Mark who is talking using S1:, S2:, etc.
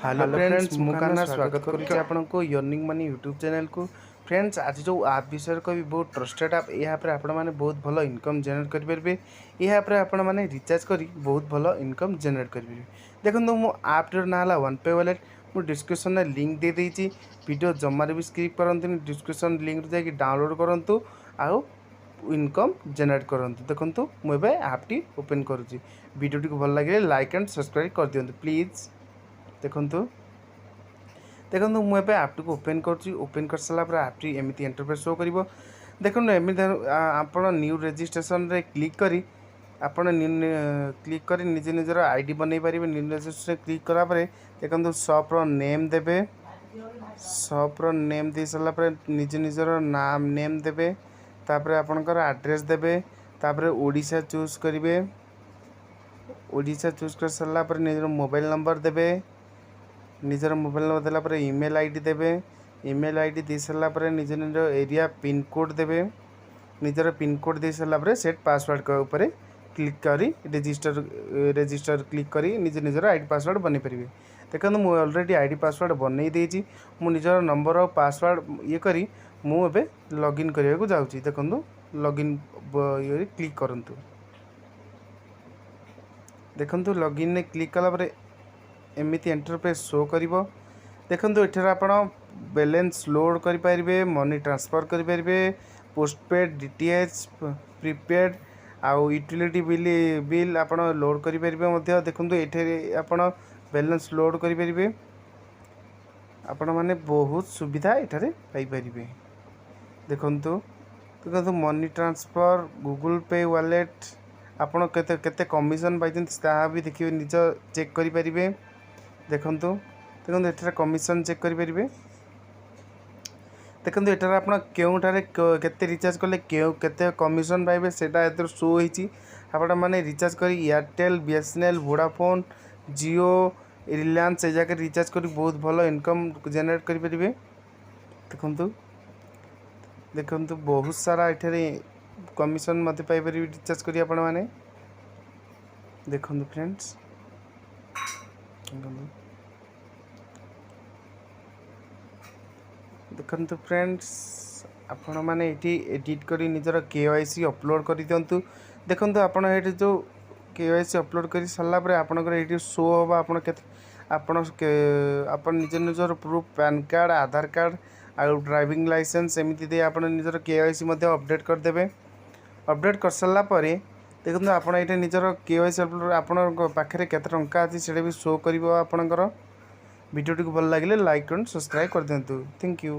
S1: Hello friends मुकाना स्वागत करुच्चे आपको earning money YouTube channel को। फ्रेंड्स आज जो आप विषय कवि बहुत ट्रस्टेड आप यहाँ आपण मैंने बहुत भल इनकम जनरेट करेंगे। यहाँ आपण मैंने रिचार्ज कर बहुत भल इनकम जनरेट करेंगे। देखो मो आप्टर ना है वन पे वॉलेट। मुझे डिस्क्रिप्शन में लिंक दे देती वीडियो जमार भी स्किप करते डिस्क्रिप्शन लिंक जाकि डाउनलोड करूँ आउ इनकम जनरेट करते। देखो मुझे आप्टी ओपन करुँची वीडियो टी भल लगे लाइक एंड सब्सक्राइब कर दिखाँ प्लीज। देखो देखो मुझे आप्टी को ओपन ओपन कर सारापर आप्टी एमती इंटरफेस शो कर। देखो एमती आप न्यू रजिस्ट्रेशन रे क्लिक करी आपण क्लिक कर निज निजर आईडी बनई पारे। न्यू रजिस्ट्रेशन क्लिक करापर देखो शॉप्र नेम देवे। शॉप्र नेम दे सारापर निज निजर नाम नेम देवे। तापर आपणकर एड्रेस देवे। तापर ओडिशा चूज करेंगे। ओडिशा चूज कर सारापर निजर मोबाइल नंबर देवे। निजर मोबाइल नंबर देला ईमेल आईडी देवे। ईमेल आईडी दे सारापर निज निज एरिया पिन कोड देवे। निजर पिन कोड दे सारापर सेट पासवर्ड के ऊपर क्लिक करी रजिस्टर क्लिक करी निज निजर आईडी पासवर्ड बन पारे। देखो मुझे ऑलरेडी आईडी पासवर्ड बनई देछि। मु निजर नंबर और पासवर्ड ये करी मुझे लॉगिन करने को जाऊँगी। देखो लॉगिन ये क्लिक करंतु। देखो लॉगिन ने क्लिक कला एमती इंटरफेस शो कर। देखो एठार आपण बैलेंस लोड करें मनी ट्रांसफर करें पोस्टपेड डीटीएच प्रीपेड आउ यूटिलिटी बिल आप लोड करें। देखो ये आपण बैलेंस लोड करें आपण मैंने बहुत सुविधा एठारे पाइपर। देखो देखो मनी ट्रांसफर गूगल पे वॉलेट आपण केते कमिशन पाई भी देखिए निज चेक करें। देखो देखो ये कमिशन चेक करें। देखो ये आप केते रिचार्ज कले केते कमिशन पाइबे सेटा एतर शो होईची। आपण माने रिचार्ज करी एयरटेल बीएसएनएल वोडाफोन जियो रिलायंस ए जगह रिचार्ज करी बहुत भल इनकम जनरेट करेंगे। देखो देखो बहुत सारा एठारे कमिशन मत पाइपर रिचार्ज करी आपण माने। देखो फ्रेंड्स देखो फ्रेंड्स आपण मैंने ये एडिट कर निजर केवाईसी अपलोड कर दिंतु। देखो आपण ये जो केवाईसी अपलोड कर सारापर आपंकर ये शो हम आपण निज निजर प्रूफ पैन कार्ड आधार कार्ड आउ ड्राइविंग लाइसेंस एमती दे आप निजर केवाईसी अपडेट करदे। अपडेट कर सारापर देखो आप निजर केवाईसी अपलोड आपण पाखे केते टंका अच्छी से भी शो कर। आपणकर वीडियो टी भल लगे लाइक एंड सब्सक्राइब कर दिंतु। Thank you.